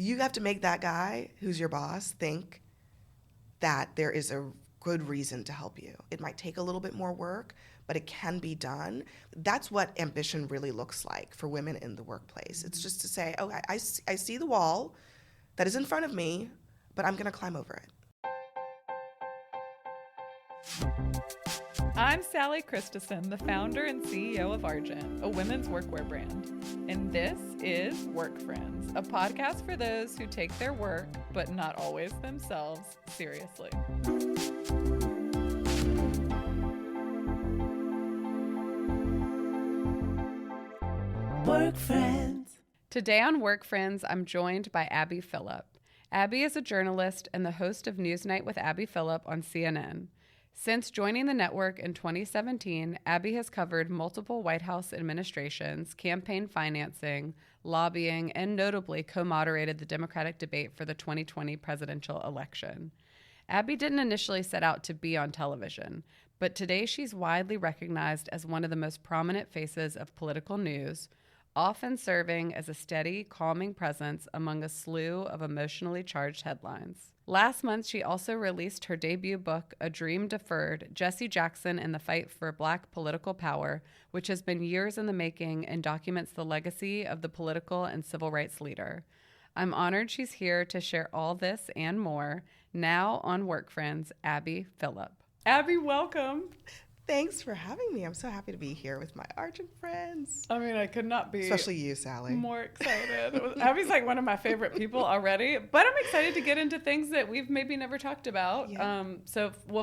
You have to make that guy who's your boss think that there is a good reason to help you. It might take a little bit more work, but it can be done. That's what ambition really looks like for women in the workplace. It's just to say, oh, I see the wall that is in front of me, but I'm going to climb over it. I'm Sali, the founder and CEO of Argent, a women's workwear brand. And this is Work Friends, a podcast for those who take their work, but not always themselves, seriously. Work Friends. Today on Work Friends, I'm joined by Abby Phillip. Abby is a journalist and the host of NewsNight with Abby Phillip on CNN. Since joining the network in 2017, Abby has covered multiple White House administrations, campaign financing, lobbying, and notably co-moderated the Democratic debate for the 2020 presidential election. Abby didn't initially set out to be on television, but today she's widely recognized as one of the most prominent faces of political news, often serving as a steady, calming presence among a slew of emotionally charged headlines. Last month, she also released her debut book, A Dream Deferred, Jesse Jackson and the Fight for Black Political Power, which has been years in the making and documents the legacy of the political and civil rights leader. I'm honored she's here to share all this and more. Now on Work Friends, Abby Phillip. Abby, welcome. Thanks for having me. I'm so happy to be here with my Argent friends. I mean, I could not be especially you, Sally. More excited. Abby's like one of my favorite people already, but I'm excited to get into things that we've maybe never talked about. Yeah.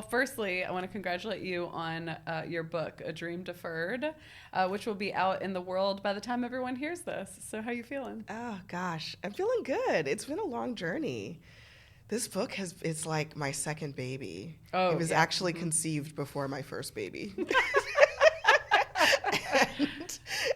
Firstly, I want to congratulate you on your book, A Dream Deferred, which will be out in the world by the time everyone hears this. So how are you feeling? Oh, gosh. I'm feeling good. It's been a long journey. This book is like my second baby. Oh, it was actually conceived before my first baby.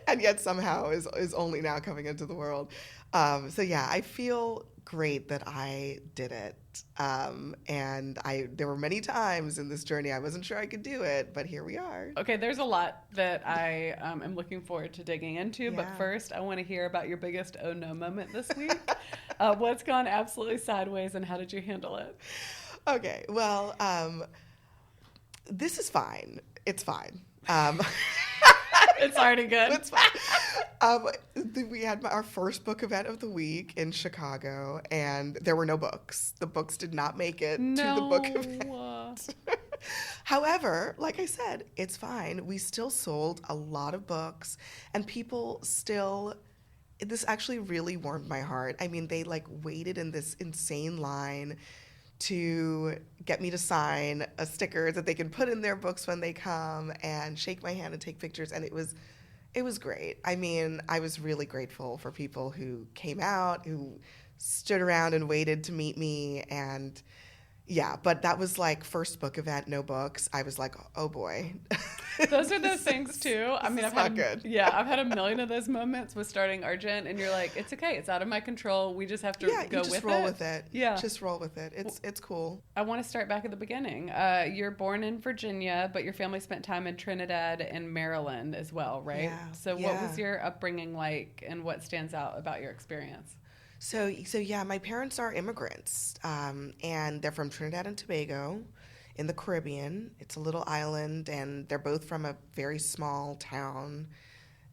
and yet somehow is only now coming into the world. I feel great that I did it. There were many times in this journey I wasn't sure I could do it, but here we are. Okay, there's a lot that I am looking forward to digging into, but first I want to hear about your biggest oh no moment this week. What's gone absolutely sideways and how did you handle it? Okay, well, this is fine. It's fine. It's already good. It's fine. We had our first book event of the week in Chicago, and there were no books. The books did not make it to the book event. However, like I said, it's fine. We still sold a lot of books, and people still... This actually really warmed my heart. I mean, they waited in this insane line to get me to sign a sticker that they can put in their books when they come and shake my hand and take pictures. And it was great. I mean, I was really grateful for people who came out, who stood around and waited to meet me. And yeah, but that was first book event, no books. I was like, oh boy. Those are those things too. I mean, I've had a million of those moments with starting Argent, and you're like, it's okay, it's out of my control. We just have to go with it. Yeah, just roll with it. Yeah, just roll with it. It's cool. I want to start back at the beginning. You're born in Virginia, but your family spent time in Trinidad and Maryland as well, right? Yeah. So what was your upbringing like, and what stands out about your experience? So yeah, my parents are immigrants, and they're from Trinidad and Tobago in the Caribbean. It's a little island, and they're both from a very small town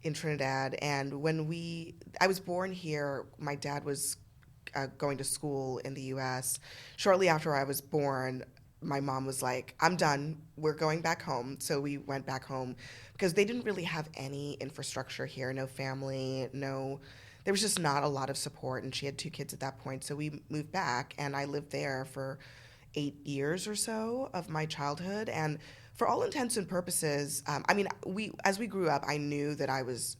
in Trinidad. And I was born here, my dad was going to school in the U.S. Shortly after I was born, my mom was like, I'm done. We're going back home. So we went back home because they didn't really have any infrastructure here, no family, there was just not a lot of support, and she had 2 kids at that point. So we moved back, and I lived there for 8 years or so of my childhood. And for all intents and purposes, as we grew up, I knew that I was,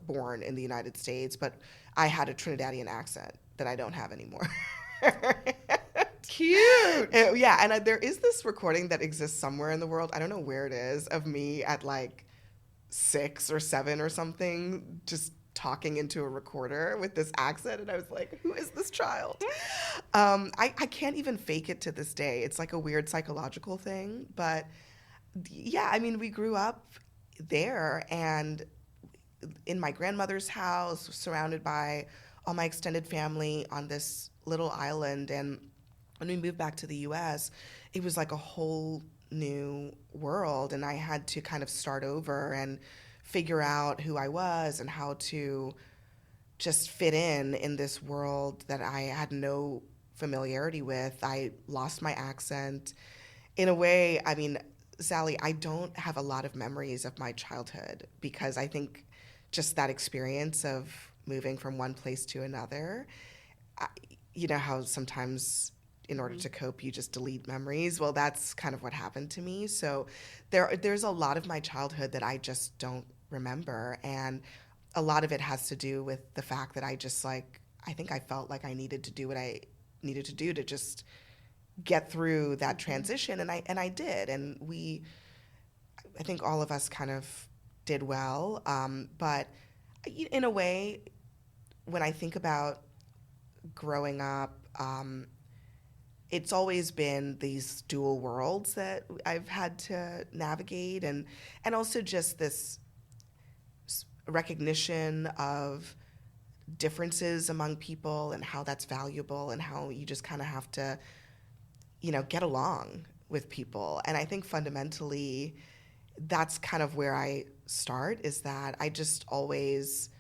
born in the United States, but I had a Trinidadian accent that I don't have anymore. Cute. And there is this recording that exists somewhere in the world. I don't know where it is, of me at 6 or 7 or something, just talking into a recorder with this accent, and I was like, who is this child? I can't even fake it to this day. It's like a weird psychological thing, but yeah, I mean, we grew up there and in my grandmother's house, surrounded by all my extended family on this little island. And when we moved back to the US, it was like a whole new world. And I had to kind of start over and figure out who I was and how to just fit in this world that I had no familiarity with. I lost my accent. In a way, I mean, Sally, I don't have a lot of memories of my childhood because I think just that experience of moving from one place to another, you know how sometimes in order to cope you just delete memories. Well, that's kind of what happened to me. So there's a lot of my childhood that I just don't remember, and a lot of it has to do with the fact that I think I felt like I needed to do what I needed to do to just get through that transition, and I did, and I think all of us kind of did well, but in a way, when I think about growing up, it's always been these dual worlds that I've had to navigate, and also just this recognition of differences among people and how that's valuable and how you just kind of have to, get along with people. And I think fundamentally that's kind of where I start, is that I just always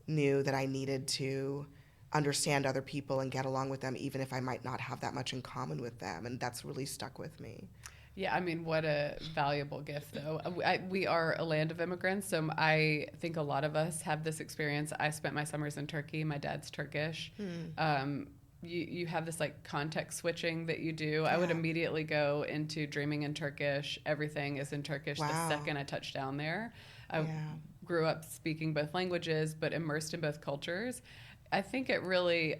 knew that I needed to understand other people and get along with them, even if I might not have that much in common with them. And that's really stuck with me. Yeah, I mean, what a valuable gift, though. We are a land of immigrants, so I think a lot of us have this experience. I spent my summers in Turkey. My dad's Turkish. You have this like context switching that you do. Yeah. I would immediately go into dreaming in Turkish. Everything is in Turkish the second I touch down there. I grew up speaking both languages, but immersed in both cultures. I think it really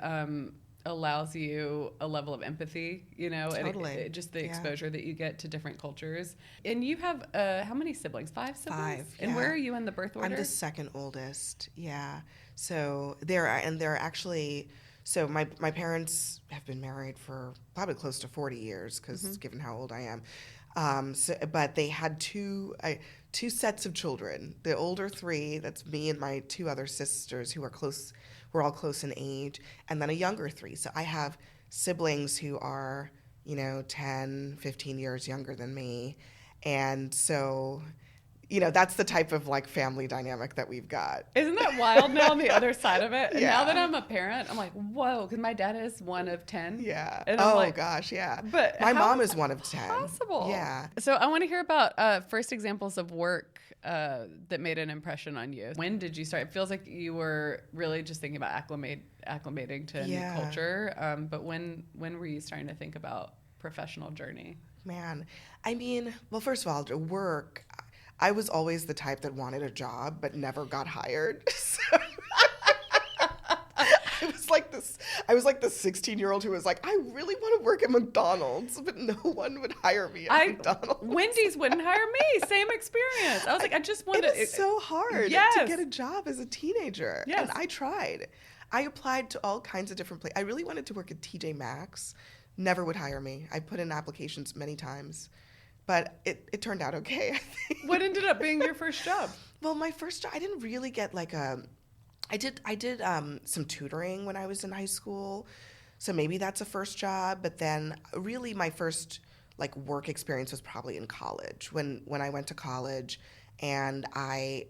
allows you a level of empathy, Totally. and just the exposure that you get to different cultures. And you have how many siblings? 5 siblings? 5. And where are you in the birth order? I'm the second oldest. Yeah. So there are actually. So my parents have been married for probably close to 40 years, because given how old I am. But they had two sets of children. The older 3, that's me and my 2 other sisters who are close. We're all close in age, and then a younger 3. So I have siblings who are, 10, 15 years younger than me. And so, that's the type of like family dynamic that we've got. Isn't that wild now on the other side of it? And now that I'm a parent, I'm like, whoa, because my dad is one of 10. Yeah. And I'm like, gosh, yeah. But my mom is one of 10. Possible. Yeah. So I want to hear about first examples of work that made an impression on you. When did you start? It feels like you were really just thinking about acclimating to a new culture. But when were you starting to think about professional journey? Man, I mean, well, first of all, work. I was always the type that wanted a job but never got hired. So I was like the 16-year-old who was like, I really want to work at McDonald's, but no one would hire me at McDonald's. Wendy's wouldn't hire me. Same experience. I was like, I just wanted to. It's so hard to get a job as a teenager. Yes. And I tried. I applied to all kinds of different places. I really wanted to work at TJ Maxx. Never would hire me. I put in applications many times. But it turned out okay, I think. What ended up being your first job? Well, my first job, I didn't really get like I did some tutoring when I was in high school, so maybe that's a first job. But then really my first like work experience was probably in college, when I went to college, and I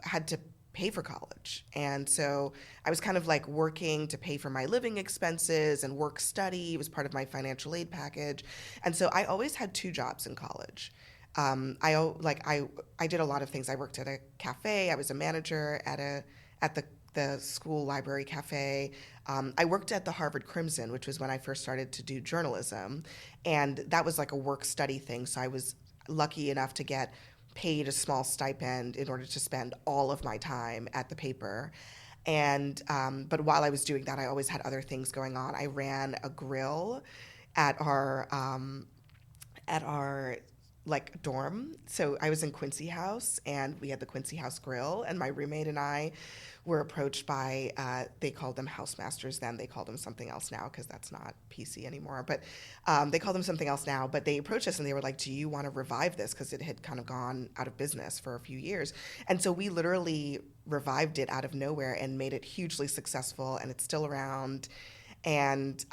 had to pay for college. And so I was kind of like working to pay for my living expenses, and work study was part of my financial aid package. And so I always had 2 jobs in college. I did a lot of things. I worked at a cafe. I was a manager at the school library cafe. I worked at the Harvard Crimson, which was when I first started to do journalism. And that was like a work study thing. So I was lucky enough to get paid a small stipend in order to spend all of my time at the paper. And but while I was doing that, I always had other things going on. I ran a grill at our like dorm. So I was in Quincy House, and we had the Quincy House Grill, and my roommate and I were approached by, they called them housemasters then. They call them something else now because that's not PC anymore. But they call them something else now. But they approached us and they were like, do you want to revive this? Because it had kind of gone out of business for a few years. And so we literally revived it out of nowhere and made it hugely successful. And it's still around. And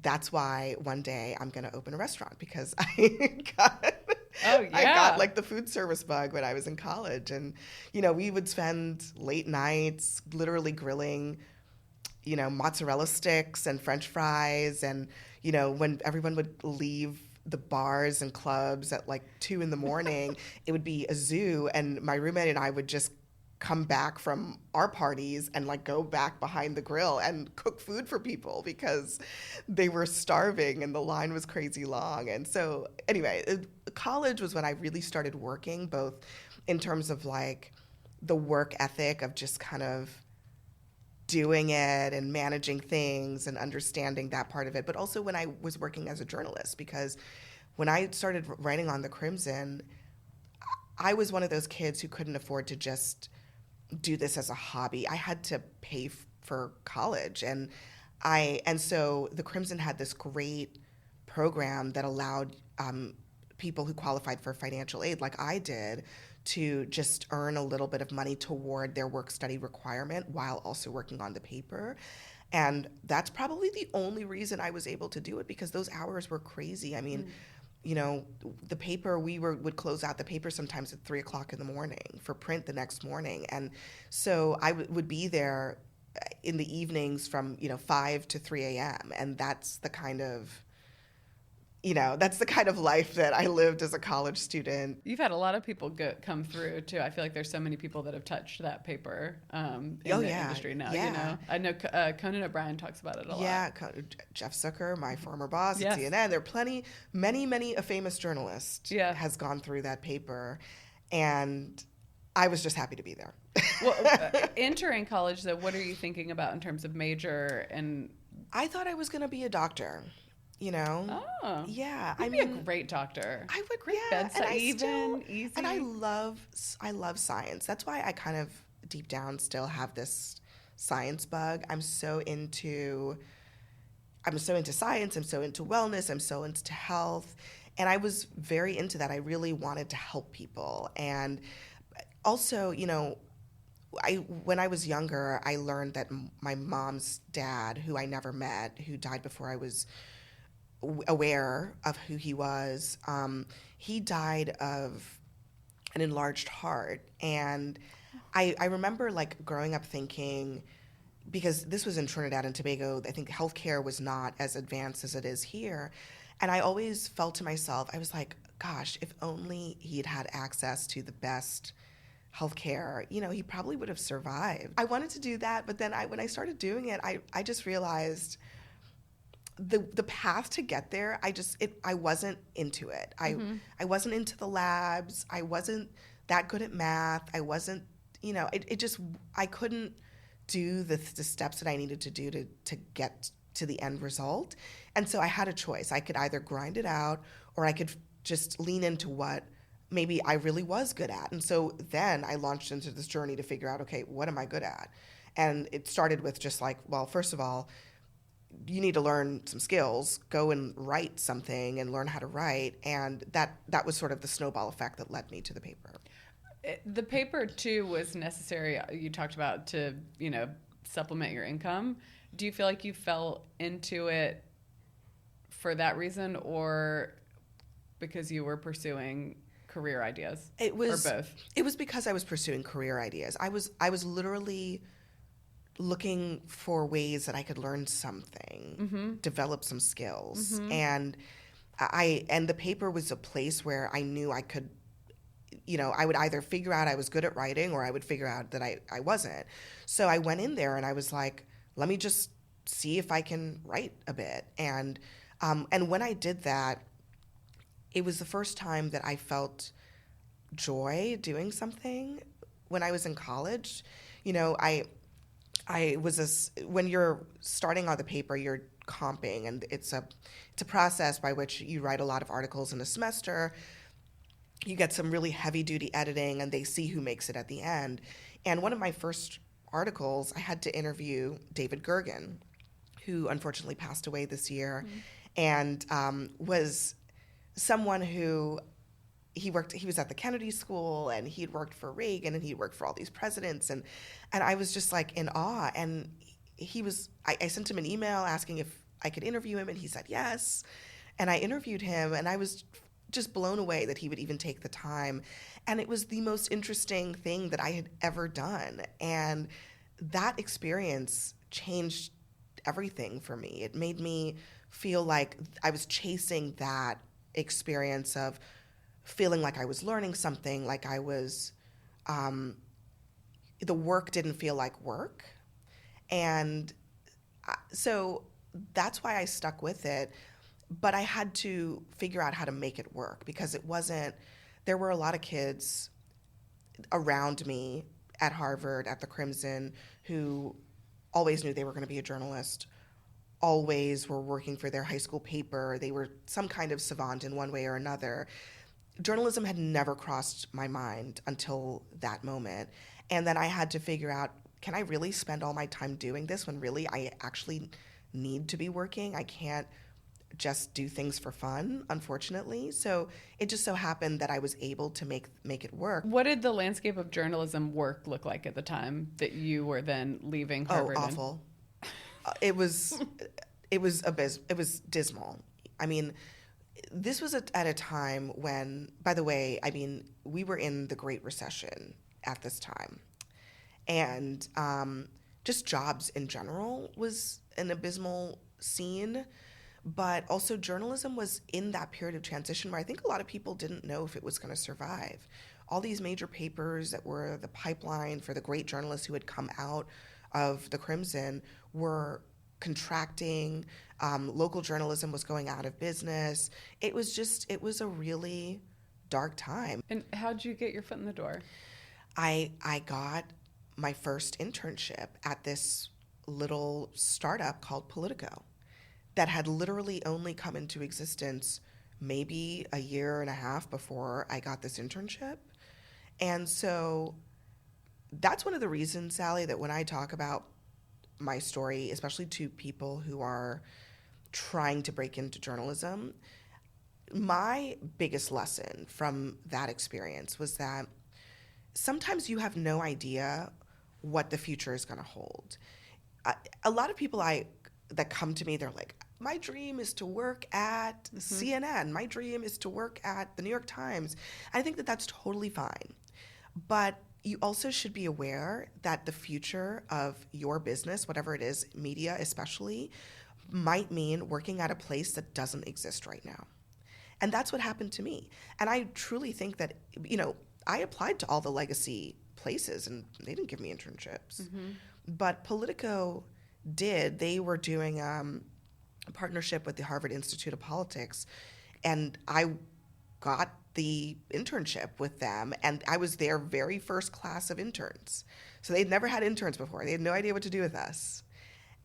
that's why one day I'm going to open a restaurant because I got like the food service bug when I was in college. And, we would spend late nights literally grilling, mozzarella sticks and French fries. And, when everyone would leave the bars and clubs at like 2 a.m, it would be a zoo. And my roommate and I would just come back from our parties and like go back behind the grill and cook food for people because they were starving and the line was crazy long. And so anyway, college was when I really started working, both in terms of like the work ethic of just kind of doing it and managing things and understanding that part of it, but also when I was working as a journalist, because when I started writing on the Crimson, I was one of those kids who couldn't afford to just do this as a hobby. I had to pay for college, and so the Crimson had this great program that allowed people who qualified for financial aid, like I did, to just earn a little bit of money toward their work-study requirement while also working on the paper. And that's probably the only reason I was able to do it, because those hours were crazy. I mean, the paper, we would close out the paper sometimes at 3 o'clock in the morning for print the next morning. And so I would be there in the evenings from, 5 to 3 a.m. And that's the kind of, life that I lived as a college student. You've had a lot of people come through too. I feel like there's so many people that have touched that paper in the industry now. Yeah. I know Conan O'Brien talks about it a lot. Yeah, Jeff Zucker, my former boss at CNN. There are many a famous journalist has gone through that paper, and I was just happy to be there. Well, entering college though, what are you thinking about in terms of major? And I thought I was going to be a doctor. Oh, yeah. You'd be a great doctor. I would, great bedside, easy. And I love science. That's why I kind of deep down still have this science bug. I'm so into science. I'm so into wellness. I'm so into health, and I was very into that. I really wanted to help people, and also, when I was younger, I learned that my mom's dad, who I never met, who died before I was aware of who he was, he died of an enlarged heart. And I remember like growing up thinking, because this was in Trinidad and Tobago, I think healthcare was not as advanced as it is here. And I always felt to myself, I was like, gosh, if only he'd had access to the best healthcare, he probably would have survived. I wanted to do that, but then when I started doing it, I just realized the path to get there, I wasn't into it. I wasn't into the labs. I wasn't that good at math. I wasn't, I couldn't do the steps that I needed to do to get to the end result. And so I had a choice. I could either grind it out, or I could just lean into what maybe I really was good at. And so then I launched into this journey to figure out, okay, what am I good at? And it started with just like, well, first of all, you need to learn some skills, go and write something and learn how to write. And that was sort of the snowball effect that led me to the paper. The paper too was necessary, you talked about, to, supplement your income. Do you feel like you fell into it for that reason, or because you were pursuing career ideas? Or both? It was because I was pursuing career ideas. I was literally looking for ways that I could learn something, develop some skills. And the paper was a place where I knew I could, I would either figure out I was good at writing, or I would figure out that I wasn't. So I went in there and I was like, let me just see if I can write a bit. And when I did that, it was the first time that I felt joy doing something. When I was in college, when you're starting on the paper, you're comping, and it's a process by which you write a lot of articles in a semester. You get some really heavy duty editing, and they see who makes it at the end. And one of my first articles, I had to interview David Gergen, who unfortunately passed away this year, and was someone who he was at the Kennedy School, and he'd worked for Reagan, and he'd worked for all these presidents, and I was just like in awe. And I sent him an email asking if I could interview him, and he said yes. And I interviewed him, and I was just blown away that he would even take the time. And it was the most interesting thing that I had ever done. And that experience changed everything for me. It made me feel like I was chasing that experience of feeling like I was learning something, like I was, the work didn't feel like work. And so that's why I stuck with it. But I had to figure out how to make it work, because there were a lot of kids around me at Harvard, at the Crimson, who always knew they were going to be a journalist, always were working for their high school paper. They were some kind of savant in one way or another. Journalism had never crossed my mind until that moment. And then I had to figure out, can I really spend all my time doing this when really I actually need to be working? I can't just do things for fun, unfortunately. So it just so happened that I was able to make it work. What did the landscape of journalism work look like at the time that you were then leaving Harvard? Oh, awful. It was dismal. I mean, this was at a time when, by the way, I mean, we were in the Great Recession at this time. And just jobs in general was an abysmal scene. But also journalism was in that period of transition where I think a lot of people didn't know if it was going to survive. All these major papers that were the pipeline for the great journalists who had come out of the Crimson were contracting. Local journalism was going out of business. It was a really dark time. And how'd you get your foot in the door? I got my first internship at this little startup called Politico that had literally only come into existence maybe a year and a half before I got this internship. And so that's one of the reasons, Sally, that when I talk about my story, especially to people who are trying to break into journalism, my biggest lesson from that experience was that sometimes you have no idea what the future is going to hold. A lot of people that come to me, they're like, my dream is to work at CNN. My dream is to work at the New York Times. I think that that's totally fine. But you also should be aware that the future of your business, whatever it is, media especially, might mean working at a place that doesn't exist right now. And that's what happened to me. And I truly think that, I applied to all the legacy places and they didn't give me internships. But Politico did. They were doing a partnership with the Harvard Institute of Politics, and I got the internship with them, and I was their very first class of interns. So they'd never had interns before. They had no idea what to do with us.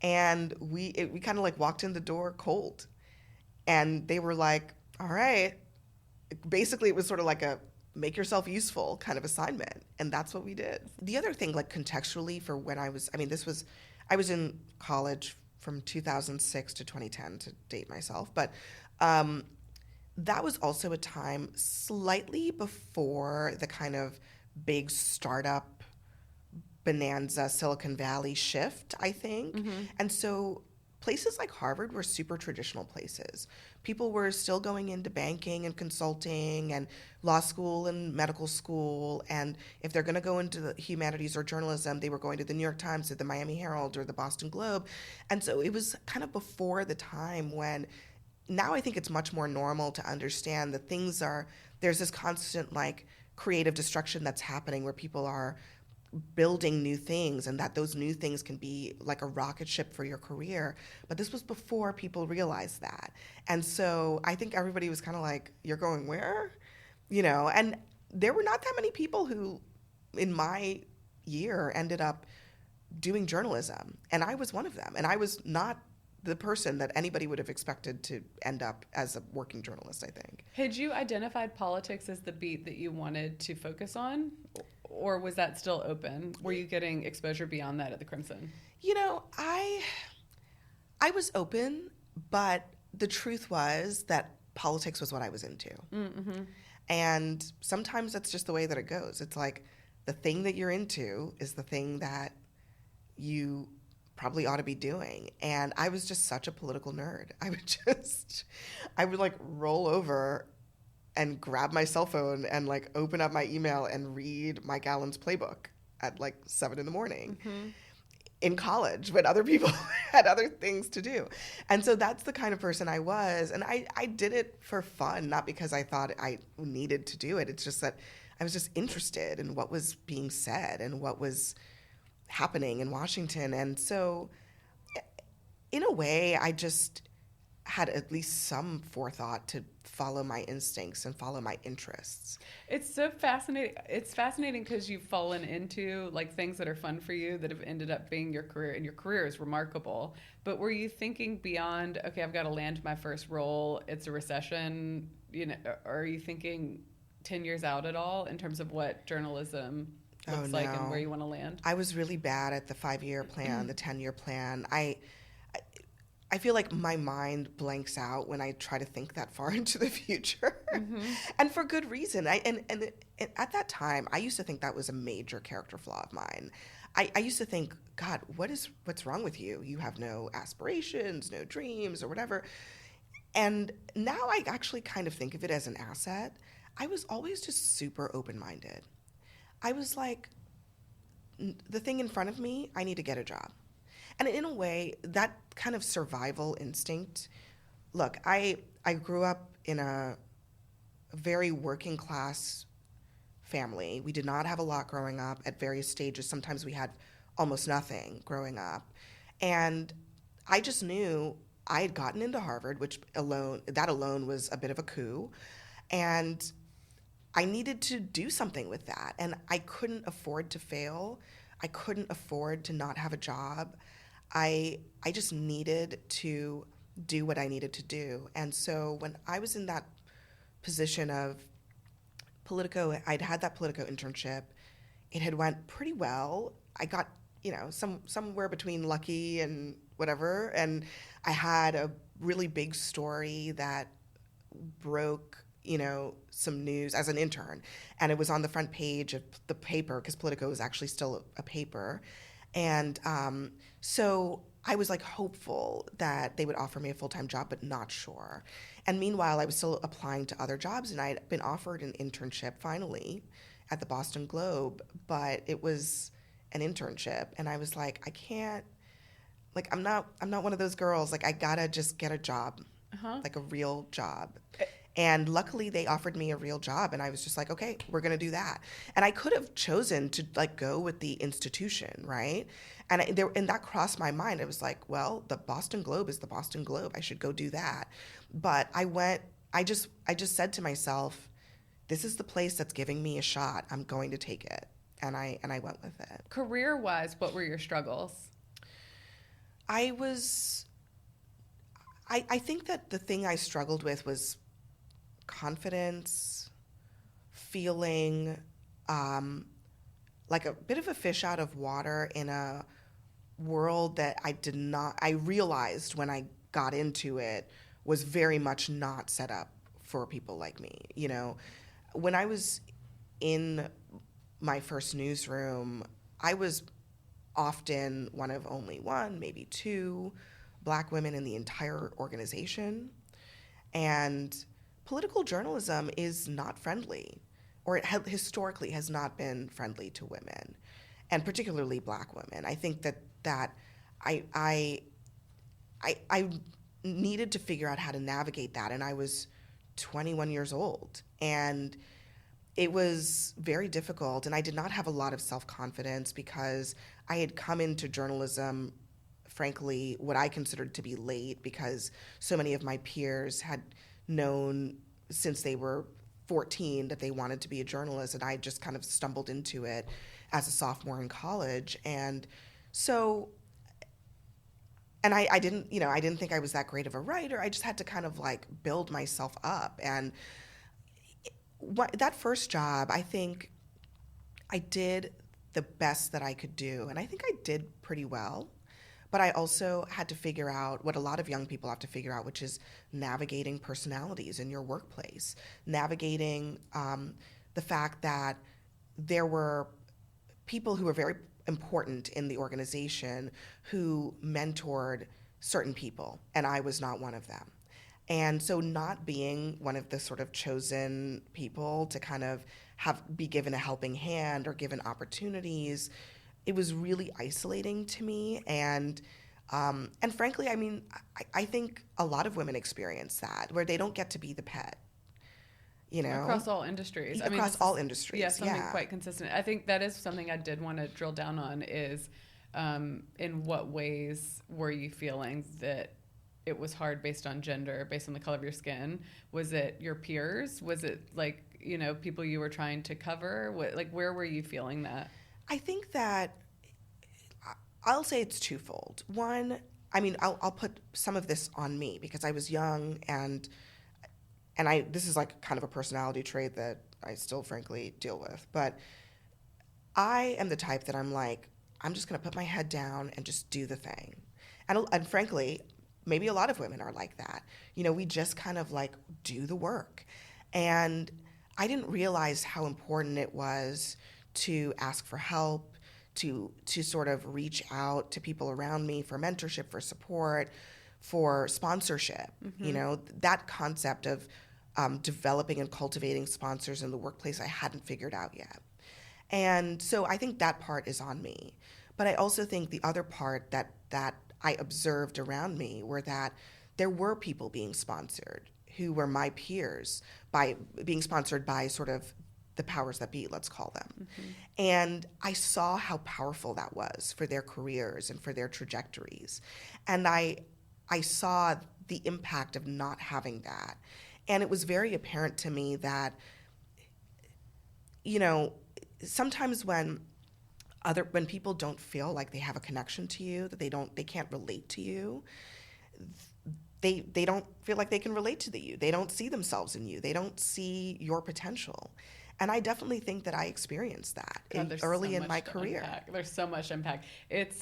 And we kind of like walked in the door cold. And they were like, all right. Basically, it was sort of like a make yourself useful kind of assignment. And that's what we did. The other thing, like contextually for when I was in college from 2006 to 2010 to date myself. But that was also a time slightly before the kind of big startup bonanza Silicon Valley shift, I think. And so places like Harvard were super traditional places. People were still going into banking and consulting and law school and medical school. And if they're going to go into the humanities or journalism, they were going to the New York Times or the Miami Herald or the Boston Globe. And so it was kind of before the time when now I think it's much more normal to understand that there's this constant like creative destruction that's happening where people are building new things and that those new things can be like a rocket ship for your career. But this was before people realized that. And so I think everybody was kind of like, you're going where? And there were not that many people who in my year ended up doing journalism. And I was one of them. And I was not the person that anybody would have expected to end up as a working journalist, I think. Had you identified politics as the beat that you wanted to focus on? Or was that still open? Were you getting exposure beyond that at the Crimson? You know, I was open, but the truth was that politics was what I was into. Mm-hmm. And sometimes that's just the way that it goes. It's like the thing that you're into is the thing that you probably ought to be doing. And I was just such a political nerd. I would like roll over and grab my cell phone and like open up my email and read Mike Allen's playbook at like 7 a.m. Mm-hmm. in college when other people had other things to do. And so that's the kind of person I was. And I did it for fun, not because I thought I needed to do it. It's just that I was just interested in what was being said and what was happening in Washington. And so in a way, I just had at least some forethought to follow my instincts and follow my interests. It's so fascinating. It's fascinating because you've fallen into like things that are fun for you that have ended up being your career, and your career is remarkable. But were you thinking beyond, okay, I've got to land my first role, it's a recession, you know, or are you thinking 10 years out at all in terms of what journalism looks like and where you want to land? I was really bad at the 5-year plan, the 10-year plan. I feel like my mind blanks out when I try to think that far into the future, Mm-hmm. and for good reason. And at that time, I used to think that was a major character flaw of mine. I used to think, God, what's wrong with you? You have no aspirations, no dreams, or whatever. And now I actually kind of think of it as an asset. I was always just super open-minded. I was like, the thing in front of me, I need to get a job. And in a way, that kind of survival instinct, look, I grew up in a very working class family. We did not have a lot growing up at various stages. Sometimes we had almost nothing growing up. And I just knew I had gotten into Harvard, which alone was a bit of a coup. And I needed to do something with that. And I couldn't afford to fail. I couldn't afford to not have a job. I just needed to do what I needed to do. And so when I was in that position of Politico, I'd had that Politico internship. It had went pretty well. I got, somewhere between lucky and whatever. And I had a really big story that broke, some news as an intern. And it was on the front page of the paper because Politico was actually still a paper. And so I was like hopeful that they would offer me a full-time job, but not sure. And meanwhile, I was still applying to other jobs, and I had been offered an internship finally at the Boston Globe, but it was an internship. And I was like, I can't, like, I'm not one of those girls. Like, I gotta just get a job, like a real job. And luckily they offered me a real job, and I was just like, okay, we're going to do that. And I could have chosen to like go with the institution, right? And that crossed my mind. It was like, well, the Boston Globe is the Boston Globe. I should go do that. But I just said to myself, this is the place that's giving me a shot. I'm going to take it. And I went with it. Career-wise, what were your struggles? I think that the thing I struggled with was confidence, feeling like a bit of a fish out of water in a world that I realized when I got into it was very much not set up for people like me. When I was in my first newsroom, I was often one of only one, maybe two Black women in the entire organization. And political journalism is not friendly, or it historically has not been friendly to women, and particularly Black women. I think that I needed to figure out how to navigate that, and I was 21 years old, and it was very difficult, and I did not have a lot of self-confidence because I had come into journalism, frankly, what I considered to be late, because so many of my peers had known since they were 14 that they wanted to be a journalist, and I just kind of stumbled into it as a sophomore in college. And so, and I didn't think I was that great of a writer. I just had to kind of like build myself up. And that first job, I think I did the best that I could do, and I think I did pretty well. But I also had to figure out what a lot of young people have to figure out, which is navigating personalities in your workplace, navigating the fact that there were people who were very important in the organization who mentored certain people, and I was not one of them. And so not being one of the sort of chosen people to kind of be given a helping hand or given opportunities, it was really isolating to me. And frankly, I mean, I think a lot of women experience that, where they don't get to be the pet, you know? Across all industries. Across all industries, yeah. Something quite consistent. I think that is something I did want to drill down on is in what ways were you feeling that it was hard based on gender, based on the color of your skin? Was it your peers? Was it like, you know, people you were trying to cover? Where were you feeling that? I think that I'll say it's twofold. One, I mean, I'll put some of this on me because I was young and this is like kind of a personality trait that I still frankly deal with. But I am the type that I'm like, I'm just going to put my head down and just do the thing. And frankly, maybe a lot of women are like that. You know, we just kind of like do the work. And I didn't realize how important it was to ask for help, to sort of reach out to people around me for mentorship, for support, for sponsorship. Mm-hmm. You know, that concept of developing and cultivating sponsors in the workplace I hadn't figured out yet. And so I think that part is on me. But I also think the other part that I observed around me were that there were people being sponsored who were my peers, by being sponsored by sort of the powers that be, let's call them. Mm-hmm. And I saw how powerful that was for their careers and for their trajectories. And I saw the impact of not having that. And it was very apparent to me that, you know, sometimes when people don't feel like they have a connection to you, that they can't relate to you, they don't feel like they can relate to you. They don't see themselves in you. They don't see your potential. And I definitely think that I experienced that early in my career. There's so much impact. It's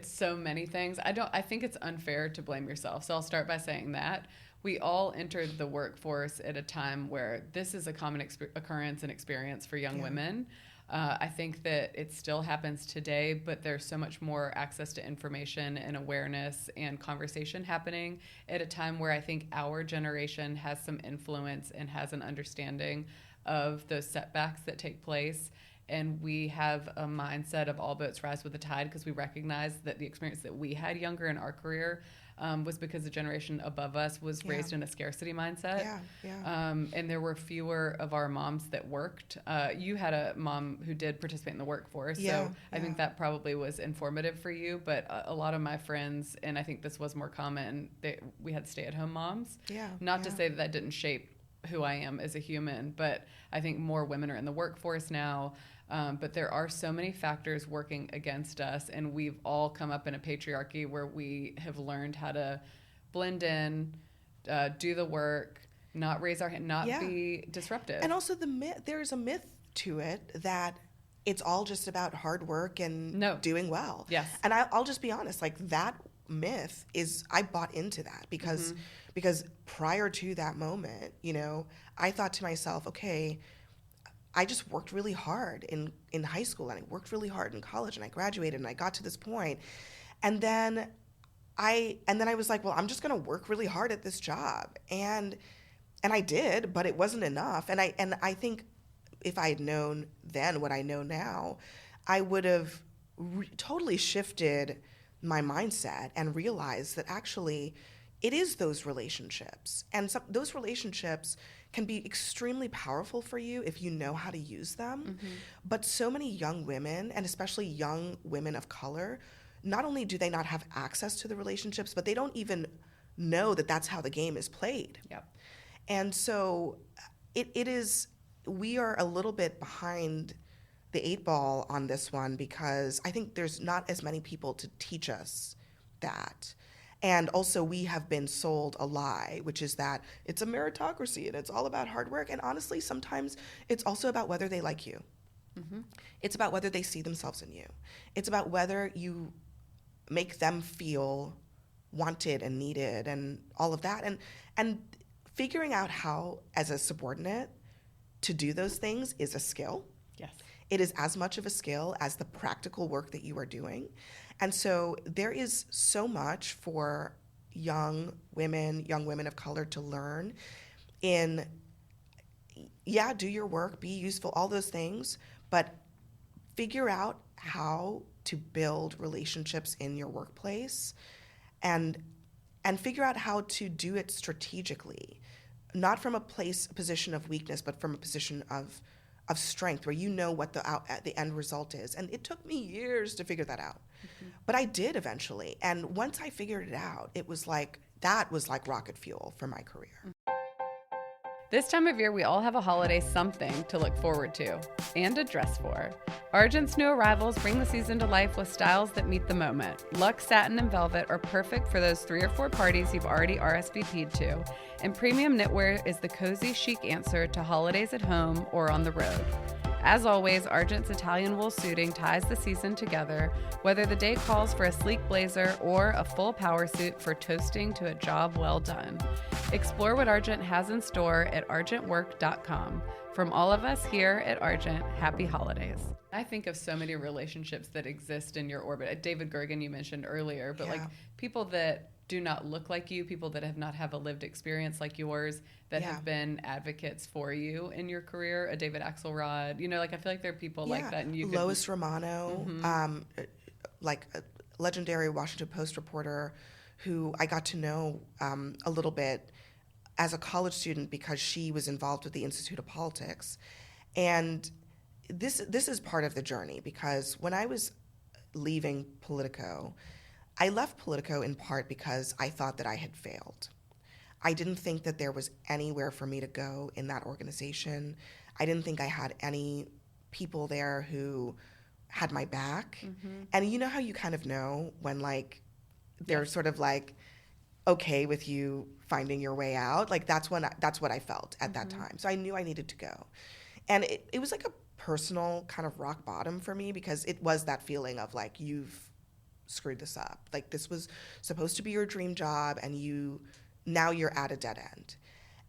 so many things. I think it's unfair to blame yourself. So I'll start by saying that we all entered the workforce at a time where this is a common occurrence and experience for young women. I think that it still happens today, but there's so much more access to information and awareness and conversation happening at a time where I think our generation has some influence and has an understanding of those setbacks that take place. And we have a mindset of all boats rise with the tide because we recognize that the experience that we had younger in our career was because the generation above us was raised in a scarcity mindset. And there were fewer of our moms that worked. You had a mom who did participate in the workforce, so I think that probably was informative for you. But a lot of my friends, and I think this was more common, we had stay-at-home moms. Not to say that didn't shape who I am as a human, but I think more women are in the workforce now. But there are so many factors working against us, and we've all come up in a patriarchy where we have learned how to blend in, do the work, not raise our hand, not be disruptive. And also there's a myth to it that it's all just about hard work and doing well. Yes. And I'll just be honest, like that myth I bought into that because prior to that moment, you know, I thought to myself, okay, I just worked really hard in high school, and I worked really hard in college, and I graduated, and I got to this point. And then I was like, well, I'm just going to work really hard at this job. And I did, but it wasn't enough. And I think if I had known then what I know now, I would have totally shifted my mindset and realized that actually it is those relationships. And those relationships can be extremely powerful for you if you know how to use them. Mm-hmm. But so many young women, and especially young women of color, not only do they not have access to the relationships, but they don't even know that that's how the game is played. Yep. And so we are a little bit behind the 8 ball on this one because I think there's not as many people to teach us that. And also we have been sold a lie, which is that it's a meritocracy and it's all about hard work. And honestly, sometimes it's also about whether they like you. It's about whether they see themselves in you. It's about whether you make them feel wanted and needed and all of that. And figuring out how, as a subordinate, to do those things is a skill. Yes. It is as much of a skill as the practical work that you are doing. And so there is so much for young women of color to learn in, do your work, be useful, all those things, but figure out how to build relationships in your workplace and figure out how to do it strategically, not from a position of weakness, but from a position of strength, where you know what the end result is. And it took me years to figure that out. But I did eventually. And once I figured it out, that was like rocket fuel for my career. This time of year, we all have a holiday something to look forward to and a dress for. Argent's new arrivals bring the season to life with styles that meet the moment. Luxe satin and velvet are perfect for those 3 or 4 parties you've already RSVP'd to, and premium knitwear is the cozy, chic answer to holidays at home or on the road. As always, Argent's Italian wool suiting ties the season together, whether the day calls for a sleek blazer or a full power suit for toasting to a job well done. Explore what Argent has in store at argentwork.com. From all of us here at Argent, happy holidays. I think of so many relationships that exist in your orbit. David Gergen, you mentioned earlier, but like people that do not look like you, people that have not have a lived experience like yours, that have been advocates for you in your career. A David Axelrod, I feel like there are people like that. And you Lois Romano, like a legendary Washington Post reporter who I got to know a little bit as a college student because she was involved with the Institute of Politics. And this is part of the journey, because when I was leaving Politico, I left Politico in part because I thought that I had failed. I didn't think that there was anywhere for me to go in that organization. I didn't think I had any people there who had my back. And you know how you kind of know when they're sort of okay with you finding your way out? That's what I felt at that time. So I knew I needed to go. And it was like a personal kind of rock bottom for me, because it was that feeling of you've screwed this up. This was supposed to be your dream job, and now you're at a dead end.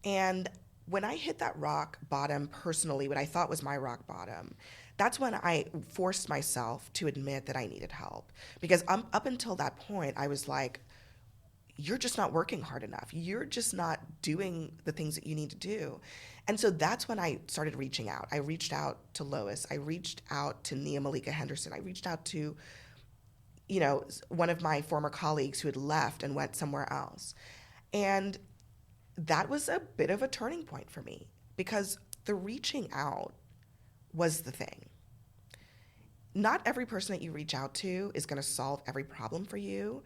And when I hit that rock bottom personally, what I thought was my rock bottom, that's when I forced myself to admit that I needed help. Because up until that point, I was like, you're just not working hard enough. You're just not doing the things that you need to do. And so that's when I started reaching out. I reached out to Lois. I reached out to Nia Malika Henderson. I reached out to one of my former colleagues who had left and went somewhere else. And that was a bit of a turning point for me, because the reaching out was the thing. Not every person that you reach out to is going to solve every problem for you,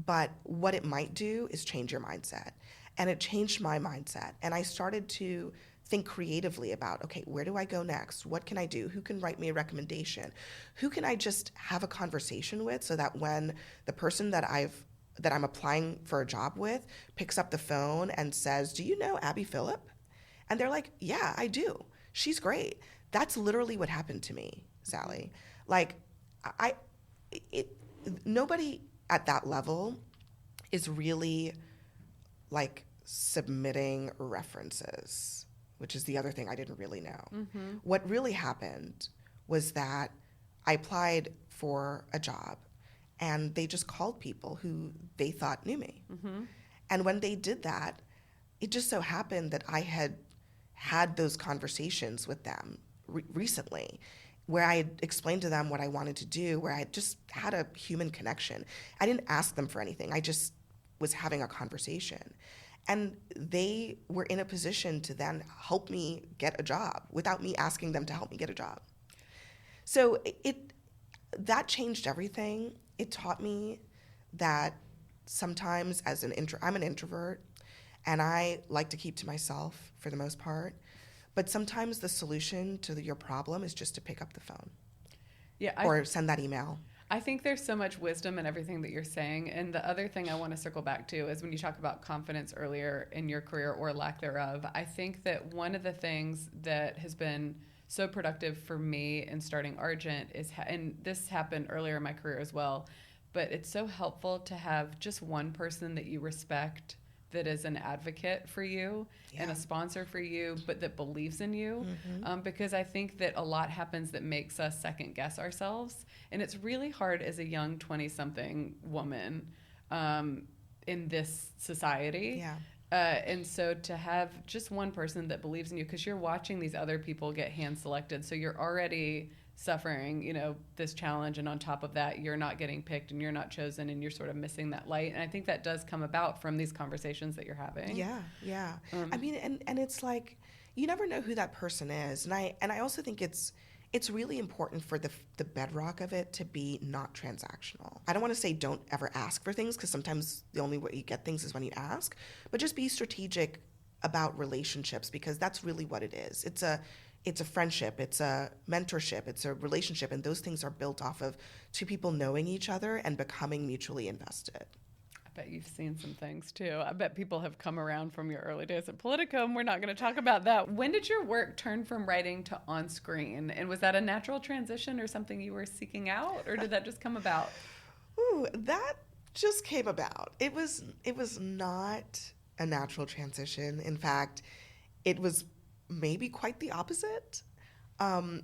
but what it might do is change your mindset. And it changed my mindset. And I started to think creatively about, okay, where do I go next? What can I do? Who can write me a recommendation? Who can I just have a conversation with, so that when the person that I'm applying for a job with picks up the phone and says, do you know Abby Phillip? And they're like, yeah, I do. She's great. That's literally what happened to me, Sally. Nobody at that level is really submitting references, which is the other thing I didn't really know. What really happened was that I applied for a job, and they just called people who they thought knew me. And when they did that, it just so happened that I had those conversations with them recently, where I had explained to them what I wanted to do, where I just had a human connection. I didn't ask them for anything. I just was having a conversation. And they were in a position to then help me get a job without me asking them to help me get a job. So that changed everything. It taught me that sometimes I'm an introvert, and I like to keep to myself for the most part. But sometimes the solution to your problem is just to pick up the phone. Or send that email. I think there's so much wisdom in everything that you're saying. And the other thing I want to circle back to is when you talk about confidence earlier in your career, or lack thereof, I think that one of the things that has been so productive for me in starting Argent and this happened earlier in my career as well, but it's so helpful to have just one person that you respect that is an advocate for you and a sponsor for you, but that believes in you. Because I think that a lot happens that makes us second guess ourselves. And it's really hard as a young 20-something woman in this society. Yeah. And so to have just one person that believes in you, because you're watching these other people get hand selected. So you're already suffering, this challenge. And on top of that, you're not getting picked and you're not chosen and you're sort of missing that light. And I think that does come about from these conversations that you're having. Yeah. Yeah. I mean, and it's like, you never know who that person is. And I also think it's really important for the bedrock of it to be not transactional. I don't want to say don't ever ask for things, because sometimes the only way you get things is when you ask, but just be strategic about relationships, because that's really what it is. It's a friendship, it's a mentorship, it's a relationship, and those things are built off of two people knowing each other and becoming mutually invested. I bet you've seen some things too. I bet people have come around from your early days at Politicum. We're not going to talk about that. When did your work turn from writing to on screen? And was that a natural transition or something you were seeking out, or did that just come about? Ooh, that just came about. It was not a natural transition. In fact, it was maybe quite the opposite. When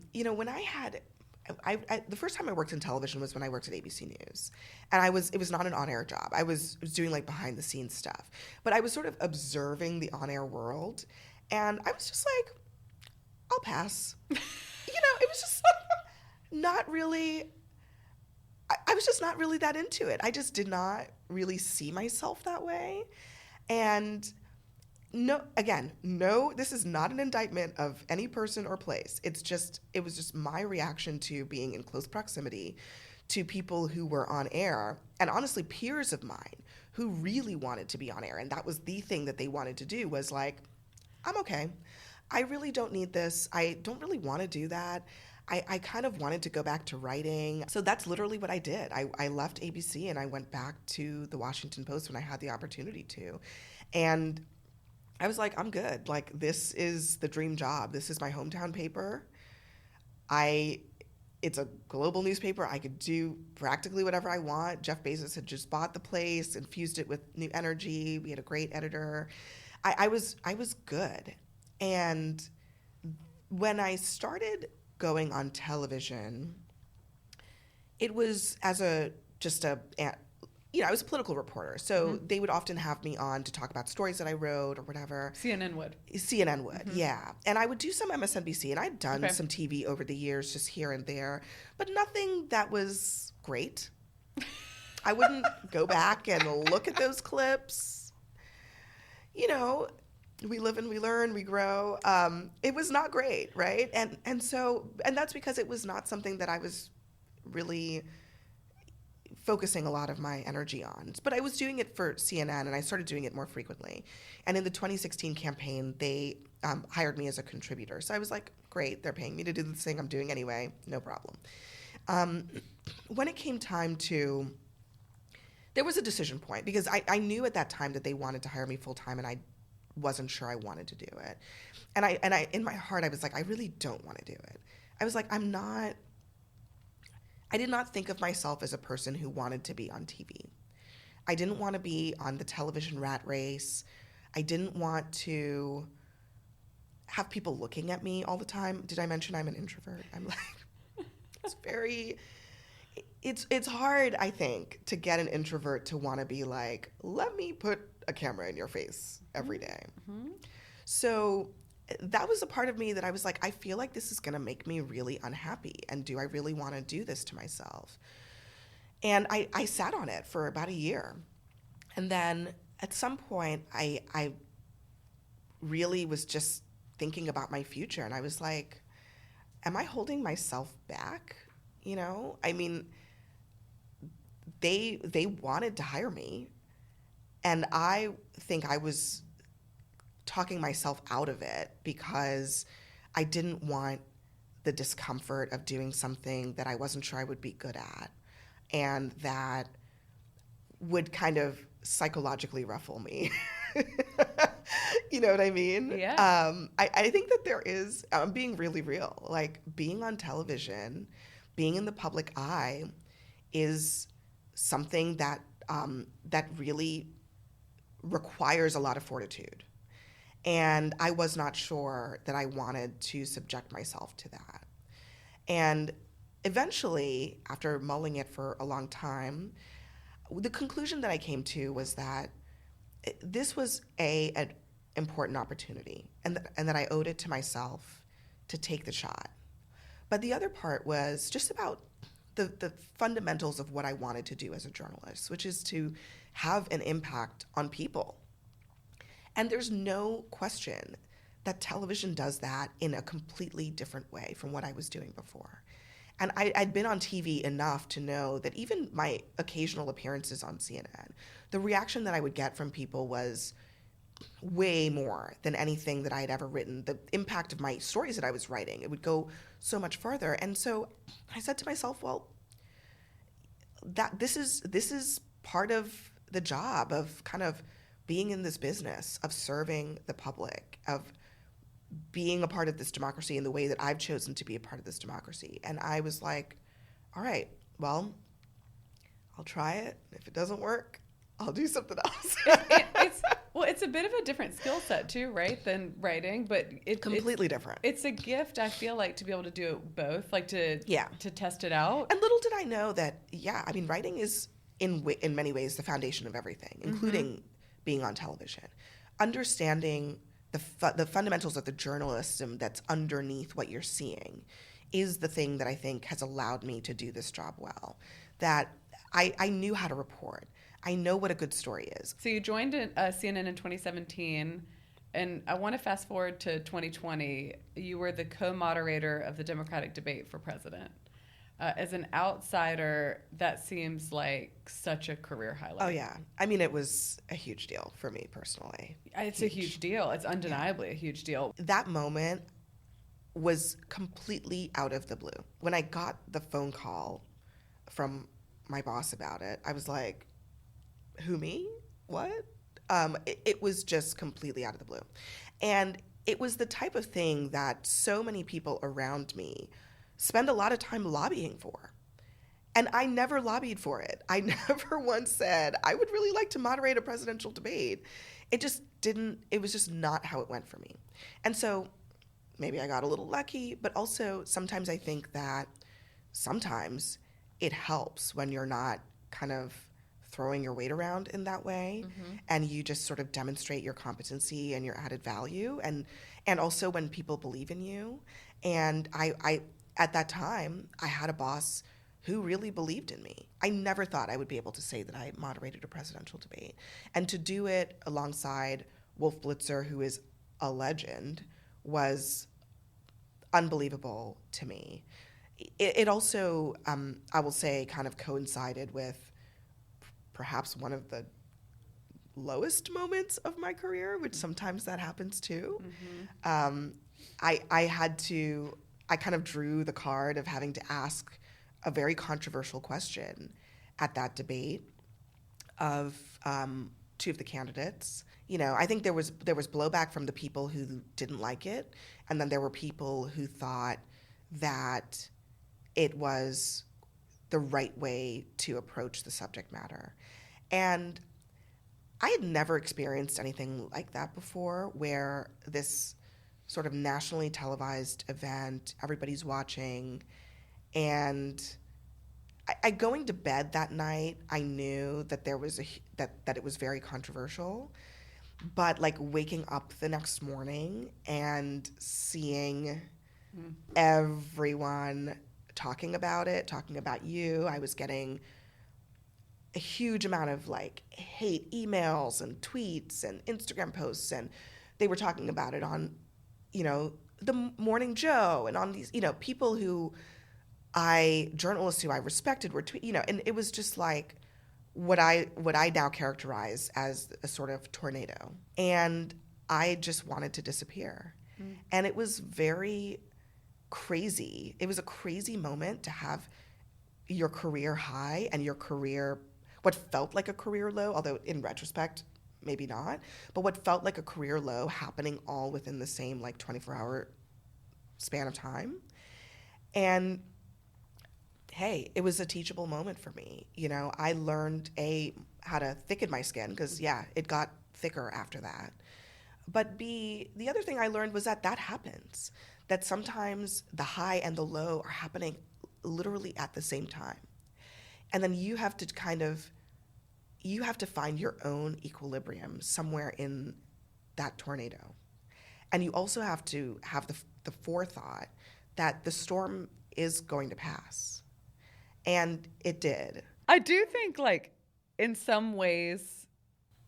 the first time I worked in television was when I worked at ABC News, and it was not an on-air job. I was doing like behind the scenes stuff, but I was sort of observing the on-air world, and I was just like, I'll pass. It was just not really. I was just not really that into it. I just did not really see myself that way, and. No, this is not an indictment of any person or place. It was just my reaction to being in close proximity to people who were on air, and honestly, peers of mine who really wanted to be on air. And that was the thing that they wanted to do, was like, I'm okay. I really don't need this. I don't really want to do that. I kind of wanted to go back to writing. So that's literally what I did. I left ABC and I went back to the Washington Post when I had the opportunity to. And I was like, I'm good. Like, this is the dream job. This is my hometown paper. It's a global newspaper. I could do practically whatever I want. Jeff Bezos had just bought the place, infused it with new energy. We had a great editor. I was good. And when I started going on television, it was as I was a political reporter, so they would often have me on to talk about stories that I wrote or whatever. CNN would, yeah. And I would do some MSNBC, and I'd done some TV over the years, just here and there, but nothing that was great. I wouldn't go back and look at those clips. We live and we learn, we grow. It was not great, right? And that's because it was not something that I was really focusing a lot of my energy on. But I was doing it for CNN, and I started doing it more frequently. And in the 2016 campaign, they hired me as a contributor. So I was like, great, they're paying me to do the thing I'm doing anyway, no problem. When it came time to, there was a decision point, because I knew at that time that they wanted to hire me full-time, and I wasn't sure I wanted to do it. And I in my heart, I was like, I really don't want to do it. I was like, I did not think of myself as a person who wanted to be on TV. I didn't want to be on the television rat race. I didn't want to have people looking at me all the time. Did I mention I'm an introvert? I'm like, it's hard, I think, to get an introvert to want to be like, let me put a camera in your face every day. Mm-hmm. So that was a part of me that I was like, I feel like this is going to make me really unhappy. And do I really want to do this to myself? And I sat on it for about a year. And then at some point, I really was just thinking about my future. And I was like, am I holding myself back? I mean, they wanted to hire me. And I think I was talking myself out of it because I didn't want the discomfort of doing something that I wasn't sure I would be good at, and that would kind of psychologically ruffle me. You know what I mean? Yeah. I think that there is, I'm being really real, like being on television, being in the public eye is something that, that really requires a lot of fortitude. And I was not sure that I wanted to subject myself to that. And eventually, after mulling it for a long time, the conclusion that I came to was that this was an important opportunity, and that I owed it to myself to take the shot. But the other part was just about the fundamentals of what I wanted to do as a journalist, which is to have an impact on people. And there's no question that television does that in a completely different way from what I was doing before. And I'd been on TV enough to know that even my occasional appearances on CNN, the reaction that I would get from people was way more than anything that I had ever written. The impact of my stories that I was writing, it would go so much further. And so I said to myself, well, that this is part of the job of kind of being in this business of serving the public, of being a part of this democracy in the way that I've chosen to be a part of this democracy. And I was like, all right, well, I'll try it. If it doesn't work, I'll do something else. It's a bit of a different skill set too, right, than writing, but completely different. It's a gift, I feel like, to be able to do both, like to test it out. And little did I know that, I mean, writing is in many ways the foundation of everything, including being on television. Understanding the fundamentals of the journalism that's underneath what you're seeing is the thing that I think has allowed me to do this job well. That I knew how to report. I know what a good story is. So you joined CNN in 2017, and I want to fast forward to 2020. You were the co-moderator of the Democratic debate for president. As an outsider, that seems like such a career highlight. Oh, yeah. I mean, it was a huge deal for me personally. It's a huge deal. It's undeniably a huge deal. That moment was completely out of the blue. When I got the phone call from my boss about it, I was like, who, me? What? It was just completely out of the blue. And it was the type of thing that so many people around me spend a lot of time lobbying for. And I never lobbied for it. I never once said, I would really like to moderate a presidential debate. It was just not how it went for me. And so maybe I got a little lucky, but also sometimes I think that sometimes it helps when you're not kind of throwing your weight around in that way, and you just sort of demonstrate your competency and your added value, and also when people believe in you. And I at that time, I had a boss who really believed in me. I never thought I would be able to say that I moderated a presidential debate. And to do it alongside Wolf Blitzer, who is a legend, was unbelievable to me. It also, I will say, kind of coincided with perhaps one of the lowest moments of my career, which sometimes that happens too. I kind of drew the card of having to ask a very controversial question at that debate of two of the candidates. You know, I think there was blowback from the people who didn't like it, and then there were people who thought that it was the right way to approach the subject matter. And I had never experienced anything like that before, where this sort of nationally televised event, everybody's watching, and I going to bed that night, I knew that there was that it was very controversial, but like waking up the next morning and seeing everyone talking about it, talking about you, I was getting a huge amount of like hate emails and tweets and Instagram posts, and they were talking about it on, you know, the Morning Joe and on these, you know, people who journalists who I respected were tweeting, you know, and it was just like what I now characterize as a sort of tornado. And I just wanted to disappear. And it was very crazy. It was a crazy moment to have your career high and your career, what felt like a career low, although in retrospect, maybe not. But what felt like a career low happening all within the same like 24-hour span of time. And hey, it was a teachable moment for me. I learned how to thicken my skin because it got thicker after that. But B, the other thing I learned was that happens. That sometimes the high and the low are happening literally at the same time. And then you have to find your own equilibrium somewhere in that tornado. And you also have to have the forethought that the storm is going to pass. And it did. I do think, like, in some ways,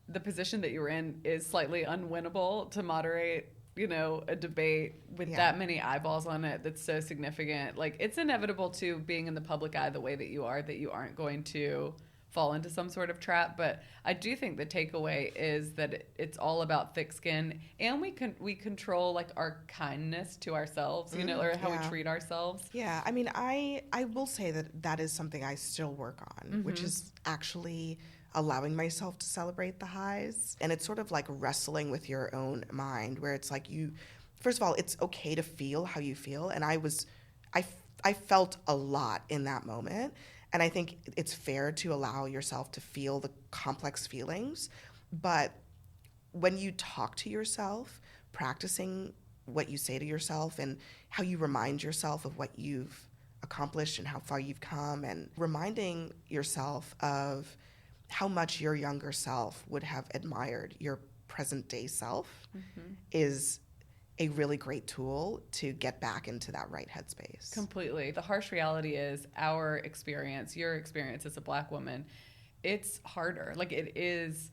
the position that you're in is slightly unwinnable to moderate, a debate with that many eyeballs on it that's so significant. Like, it's inevitable to being in the public eye the way that you are, that you aren't going to fall into some sort of trap. But I do think the takeaway is that it's all about thick skin, and we control like our kindness to ourselves, or how we treat ourselves. Yeah, I mean, I will say that is something I still work on, which is actually allowing myself to celebrate the highs. And it's sort of like wrestling with your own mind, where it's like first of all, it's okay to feel how you feel. And I felt a lot in that moment. And I think it's fair to allow yourself to feel the complex feelings. But when you talk to yourself, practicing what you say to yourself and how you remind yourself of what you've accomplished and how far you've come, and reminding yourself of how much your younger self would have admired your present day self is a really great tool to get back into that right headspace. Completely. The harsh reality is our experience, your experience as a Black woman, it's harder. Like, it is,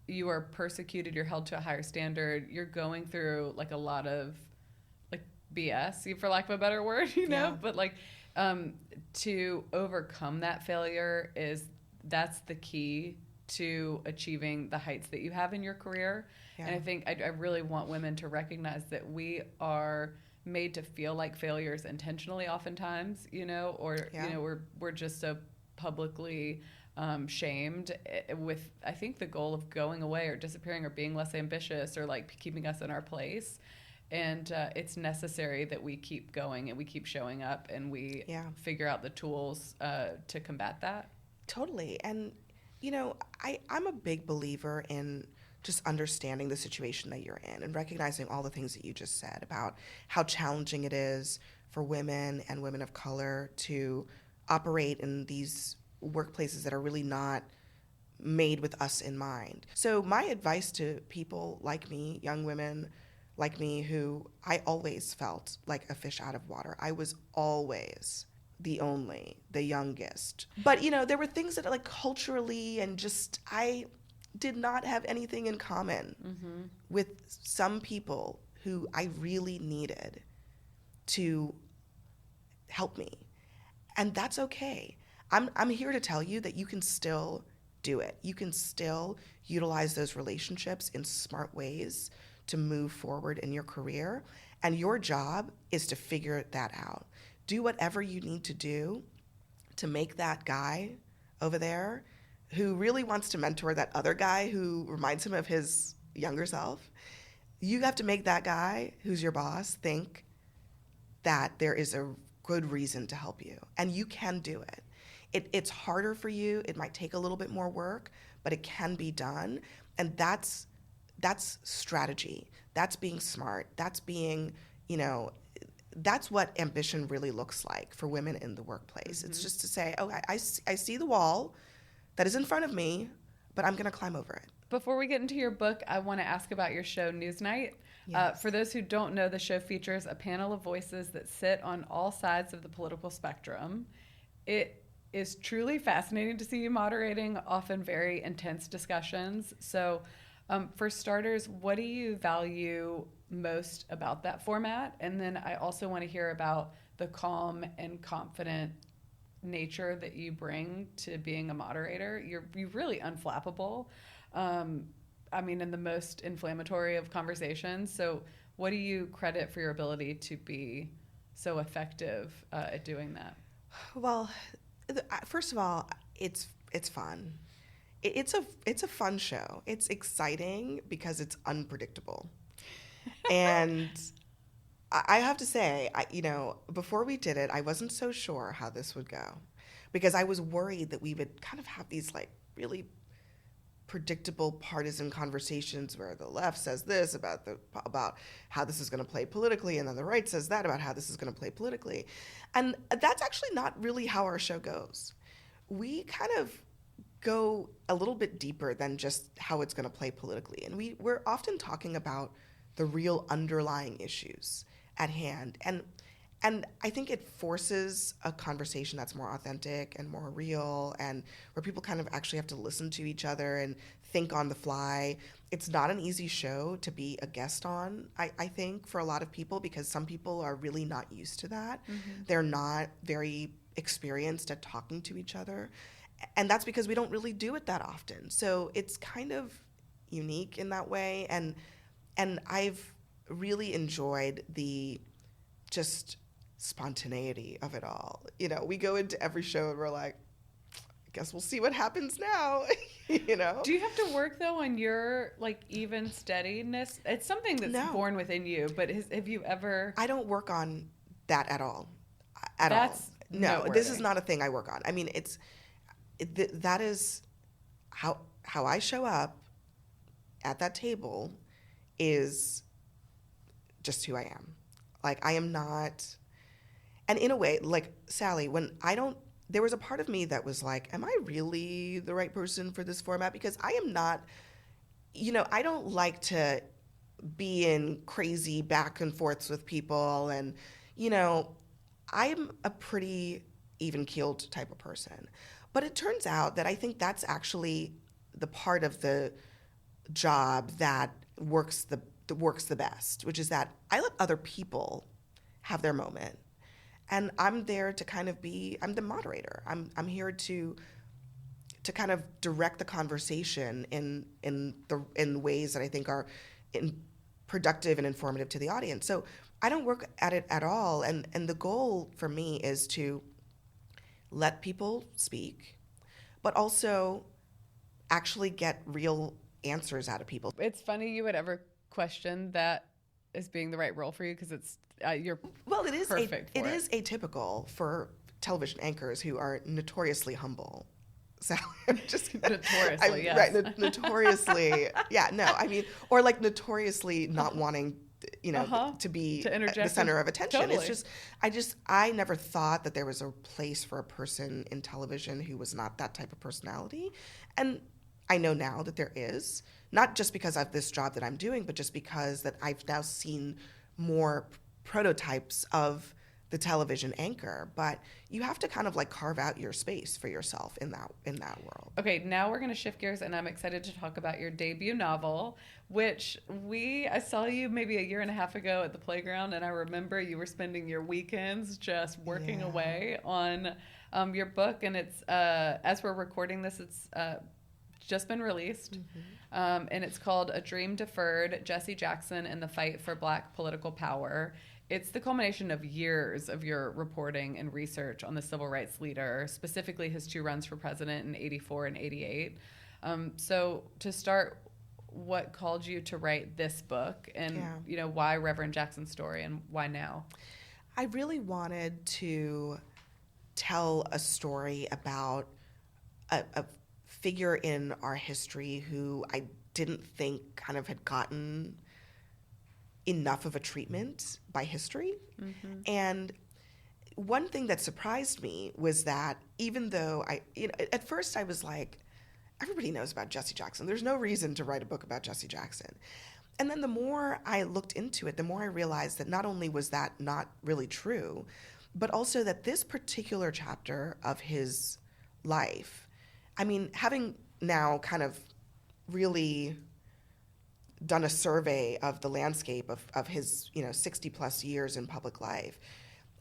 you are persecuted, you're held to a higher standard, you're going through like a lot of like BS, for lack of a better word, but like to overcome that failure that's the key to achieving the heights that you have in your career. Yeah. And I think I really want women to recognize that we are made to feel like failures intentionally oftentimes, we're just so publicly shamed with, I think, the goal of going away or disappearing or being less ambitious or like keeping us in our place. And it's necessary that we keep going and we keep showing up and we figure out the tools to combat that. Totally. And, I'm a big believer in just understanding the situation that you're in and recognizing all the things that you just said about how challenging it is for women and women of color to operate in these workplaces that are really not made with us in mind. So my advice to people like me, young women like me, who I always felt like a fish out of water. I was always the youngest. But, there were things that like culturally and just, I did not have anything in common with some people who I really needed to help me. And that's okay. I'm here to tell you that you can still do it. You can still utilize those relationships in smart ways to move forward in your career. And your job is to figure that out. Do whatever you need to do to make that guy over there who really wants to mentor that other guy who reminds him of his younger self. You have to make that guy who's your boss think that there is a good reason to help you. And you can do it. It's harder for you. It might take a little bit more work, but it can be done. And that's strategy. That's being smart. That's being, that's what ambition really looks like for women in the workplace. It's just to say, I see the wall that is in front of me, but I'm going to climb over it. Before we get into your book, I want to ask about your show, NewsNight. Yes. For those who don't know, the show features a panel of voices that sit on all sides of the political spectrum. It is truly fascinating to see you moderating often very intense discussions. So for starters, what do you value most about that format? And then I also want to hear about the calm and confident nature that you bring to being a moderator. You're really unflappable. In the most inflammatory of conversations. So what do you credit for your ability to be so effective at doing that? Well, first of all, it's fun. it's a fun show. It's exciting because it's unpredictable. And I have to say, before we did it, I wasn't so sure how this would go because I was worried that we would kind of have these like really predictable partisan conversations where the left says this about how this is going to play politically, and then the right says that about how this is going to play politically. And that's actually not really how our show goes. We kind of go a little bit deeper than just how it's going to play politically. And we're often talking about the real underlying issues at hand. And I think it forces a conversation that's more authentic and more real, and where people kind of actually have to listen to each other and think on the fly. It's not an easy show to be a guest on, I think, for a lot of people, because some people are really not used to that. Mm-hmm. They're not very experienced at talking to each other. And that's because we don't really do it that often. So it's kind of unique in that way. And I've really enjoyed the just spontaneity of it all. We go into every show and we're like, I guess we'll see what happens now. Do you have to work though on your like even steadiness? It's something that's born within you, but have you ever? I don't work on that at all. No, this is not a thing I work on. I mean, that is how I show up at that table is just who I am. Like, I am not. And in a way, like Sally, there was a part of me that was like, am I really the right person for this format? Because I am not, I don't like to be in crazy back and forths with people. And, I'm a pretty even-keeled type of person. But it turns out that I think that's actually the part of the job that works the best, which is that I let other people have their moment. And I'm there to kind of I'm the moderator. I'm here to kind of direct the conversation in ways that I think are productive and informative to the audience. So I don't work at it at all. And the goal for me is to let people speak, but also actually get real answers out of people. It's funny you would ever question that as being the right role for you, because it's you're perfect for it. It is atypical for television anchors who are notoriously humble. So I'm just notoriously, yes. Right, notoriously, yeah, no, I mean, or like notoriously not wanting, to be the center of attention. Totally. It's just, I never thought that there was a place for a person in television who was not that type of personality, and I know now that there is, not just because of this job that I'm doing, but just because that I've now seen more prototypes of the television anchor. But you have to kind of like carve out your space for yourself in that world. Okay, now we're going to shift gears, and I'm excited to talk about your debut novel, which I saw you maybe a year and a half ago at the playground, and I remember you were spending your weekends just working away on your book, and it's as we're recording this, it's just been released. Mm-hmm. And it's called A Dream Deferred, Jesse Jackson and the Fight for Black Political Power. It's the culmination of years of your reporting and research on the civil rights leader, specifically his 2 runs for president in 84 and 88. So to start, what called you to write this book, and why Reverend Jackson's story, and why now? I really wanted to tell a story about a figure in our history who I didn't think kind of had gotten enough of a treatment by history. Mm-hmm. And one thing that surprised me was that even though at first I was like, everybody knows about Jesse Jackson. There's no reason to write a book about Jesse Jackson. And then the more I looked into it, the more I realized that not only was that not really true, but also that this particular chapter of his life, I mean, having now kind of really done a survey of the landscape of his 60 plus years in public life,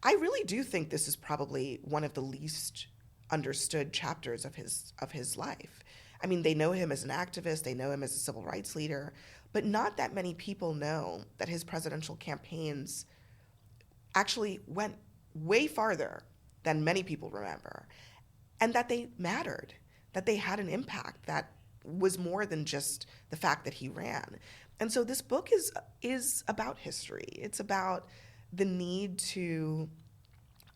I really do think this is probably one of the least understood chapters of his life. I mean, they know him as an activist, they know him as a civil rights leader, but not that many people know that his presidential campaigns actually went way farther than many people remember, and that they mattered, that they had an impact that was more than just the fact that he ran. And so this book is about history. It's about the need to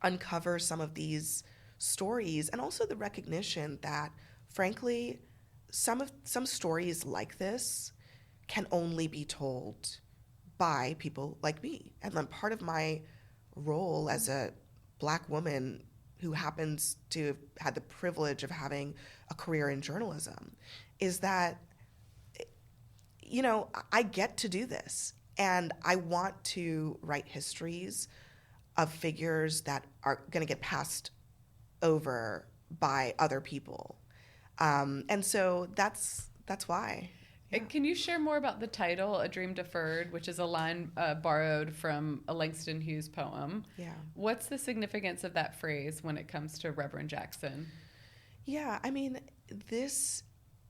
uncover some of these stories, and also the recognition that, frankly, some stories like this can only be told by people like me. And then part of my role as a Black woman who happens to have had the privilege of having a career in journalism is that, you know, I get to do this, and I want to write histories of figures that are going to get passed over by other people. And so that's why. Yeah. Can you share more about the title, A Dream Deferred, which is a line borrowed from a Langston Hughes poem? Yeah. What's the significance of that phrase when it comes to Reverend Jackson? Yeah, I mean, this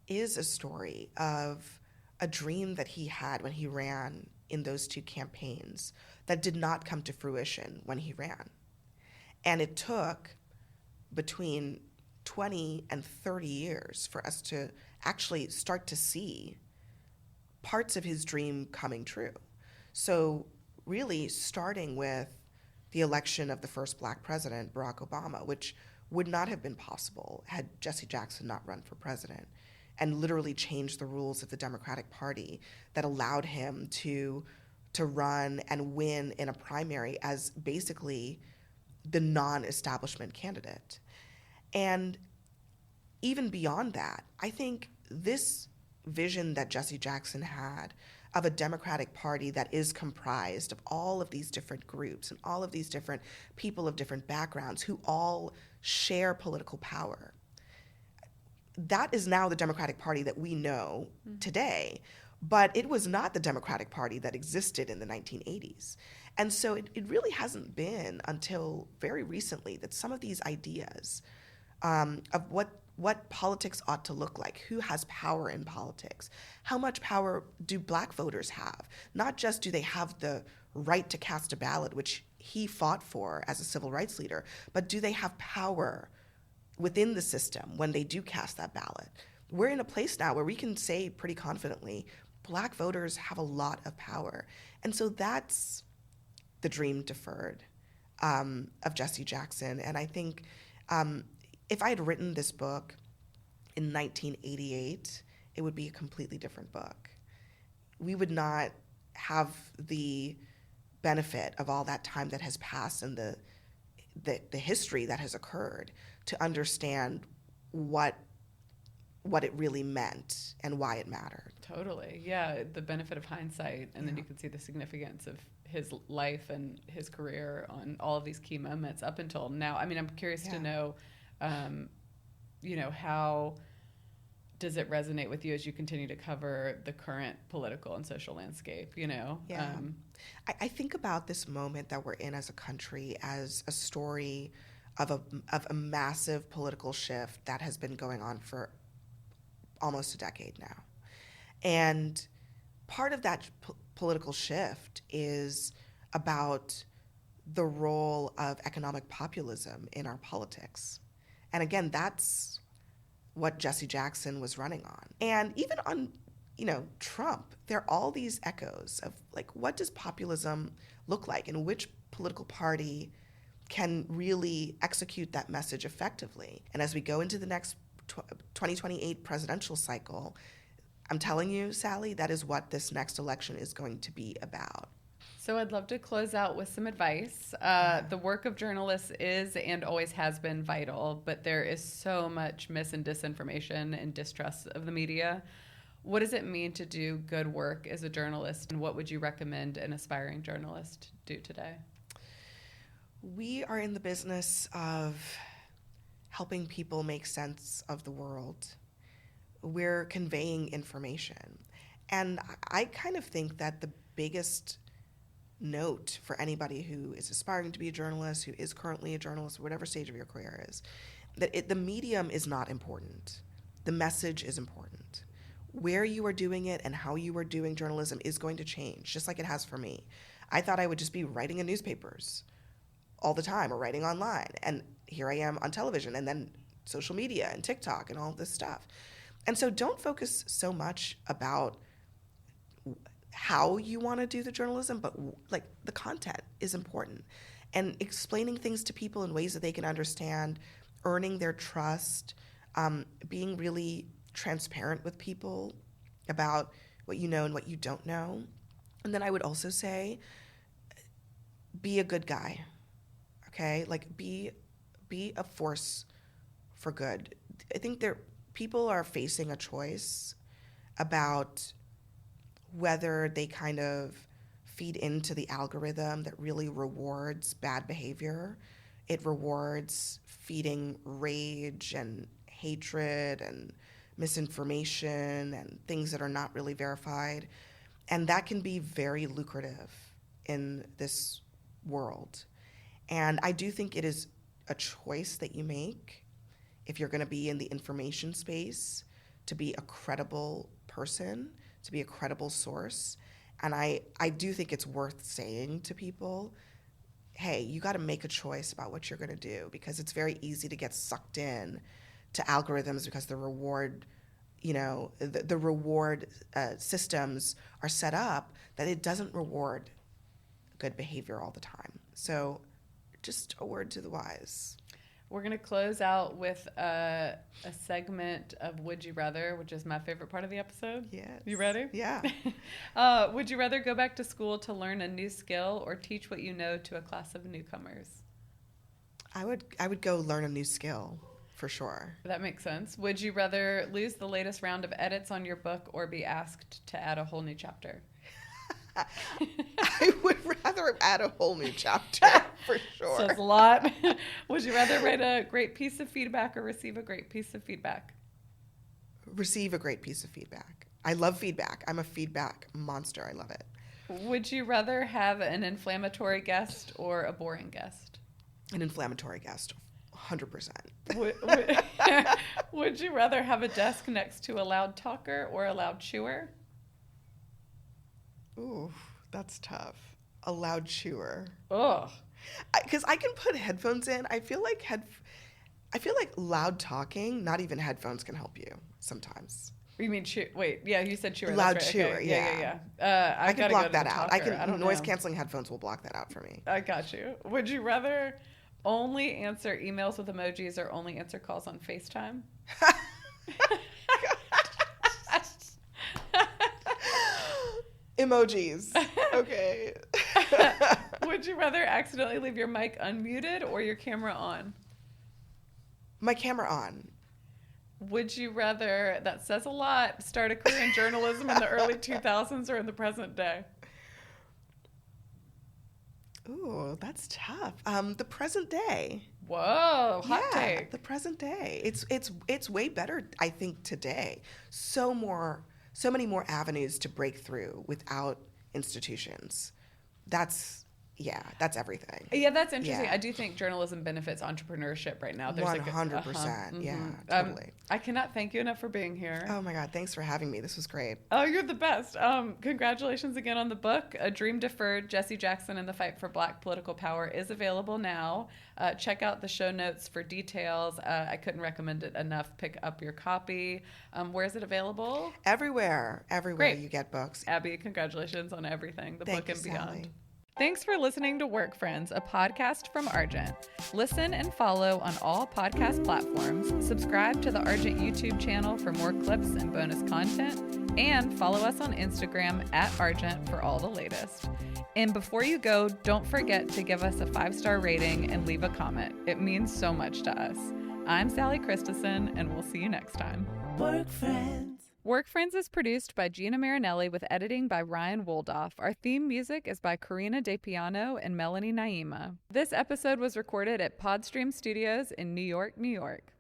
is a story of a dream that he had when he ran in those two campaigns that did not come to fruition when he ran. And it took between 20 and 30 years for us to actually start to see parts of his dream coming true. So really starting with the election of the first Black president, Barack Obama, which would not have been possible had Jesse Jackson not run for president, and literally changed the rules of the Democratic Party that allowed him to run and win in a primary as basically the non-establishment candidate. And even beyond that, I think this vision that Jesse Jackson had of a Democratic Party that is comprised of all of these different groups and all of these different people of different backgrounds who all share political power. That is now the Democratic Party that we know today, but it was not the Democratic Party that existed in the 1980s. And so it really hasn't been until very recently that some of these ideas of what politics ought to look like, who has power in politics, how much power do Black voters have? Not just do they have the right to cast a ballot, which he fought for as a civil rights leader, but do they have power within the system when they do cast that ballot? We're in a place now where we can say pretty confidently, Black voters have a lot of power. And so that's the dream deferred of Jesse Jackson. And I think if I had written this book in 1988, it would be a completely different book. We would not have the benefit of all that time that has passed and the history that has occurred to understand what it really meant and why it mattered. Totally. Yeah, the benefit of hindsight, and then you can see the significance of his life and his career on all of these key moments up until now. I mean, I'm curious to know, how does it resonate with you as you continue to cover the current political and social landscape, Yeah. I think about this moment that we're in as a country as a story of a massive political shift that has been going on for almost a decade now. And part of that political shift is about the role of economic populism in our politics. And again, that's what Jesse Jackson was running on. And even on, Trump, there are all these echoes of what does populism look like and which political party can really execute that message effectively. And as we go into the next 2028 presidential cycle, I'm telling you, Sally, that is what this next election is going to be about. So I'd love to close out with some advice. The work of journalists is and always has been vital, but there is so much mis and disinformation and distrust of the media. What does it mean to do good work as a journalist, and what would you recommend an aspiring journalist do today? We are in the business of helping people make sense of the world. We're conveying information. And I kind of think that the biggest note for anybody who is aspiring to be a journalist, who is currently a journalist, whatever stage of your career is, that the medium is not important. The message is important. Where you are doing it and how you are doing journalism is going to change, just like it has for me. I thought I would just be writing in newspapers all the time or writing online. And here I am on television. And then social media and TikTok and all of this stuff. And so don't focus so much about how you want to do the journalism, but like the content is important. And explaining things to people in ways that they can understand, earning their trust, being really transparent with people about what you know and what you don't know. And then I would also say, be a good guy, okay? Like be a force for good. I think people are facing a choice about whether they kind of feed into the algorithm that really rewards bad behavior. It rewards feeding rage and hatred and misinformation and things that are not really verified. And that can be very lucrative in this world. And I do think it is a choice that you make if you're going to be in the information space, to be a credible person, to be a credible source. And I do think it's worth saying to people, hey, you got to make a choice about what you're going to do, because it's very easy to get sucked in to algorithms because the reward, the reward systems are set up that it doesn't reward good behavior all the time. So just a word to the wise. We're going to close out with a segment of Would You Rather, which is my favorite part of the episode. Yes. You ready? Yeah. Would you rather go back to school to learn a new skill or teach what you know to a class of newcomers? I would go learn a new skill, for sure. That makes sense. Would you rather lose the latest round of edits on your book or be asked to add a whole new chapter? I would rather add a whole new chapter, for sure. Says a lot. Would you rather write a great piece of feedback or receive a great piece of feedback? Receive a great piece of feedback. I love feedback. I'm a feedback monster. I love it. Would you rather have an inflammatory guest or a boring guest? An inflammatory guest, 100%. Would you rather have a desk next to a loud talker or a loud chewer? Ooh, that's tough. A loud chewer. Ugh. Because I can put headphones in. I feel like loud talking, not even headphones can help you sometimes. You mean wait, yeah, you said chewer. Loud that's right. chewer, okay. yeah. I can block that out. Talker. Noise canceling headphones will block that out for me. I got you. Would you rather only answer emails with emojis or only answer calls on FaceTime? Emojis. Okay. Would you rather accidentally leave your mic unmuted or your camera on? My camera on. Would you rather, that says a lot, start a career in journalism in the early 2000s or in the present day? Ooh, that's tough. The present day. Whoa, hot take. The present day. It's way better, I think, today. So many more avenues to break through without institutions. That's everything. Yeah, that's interesting. Yeah. I do think journalism benefits entrepreneurship right now. There's 100%. Yeah, totally. I cannot thank you enough for being here. Oh my God, thanks for having me. This was great. Oh, you're the best. Congratulations again on the book. A Dream Deferred, Jesse Jackson and the Fight for Black Political Power is available now. Check out the show notes for details. I couldn't recommend it enough. Pick up your copy. Where is it available? Everywhere Great. You get books. Abby, congratulations on everything, the Thank book and you, beyond. Sally. Thanks for listening to Work Friends, a podcast from Argent. Listen and follow on all podcast platforms. Subscribe to the Argent YouTube channel for more clips and bonus content. And follow us on Instagram @Argent for all the latest. And before you go, don't forget to give us a 5-star rating and leave a comment. It means so much to us. I'm Sally Christensen, and we'll see you next time. Work Friends. Work Friends is produced by Gina Marinelli with editing by Ryan Woldoff. Our theme music is by Karina DePiano and Melanie Naima. This episode was recorded at Podstream Studios in New York, New York.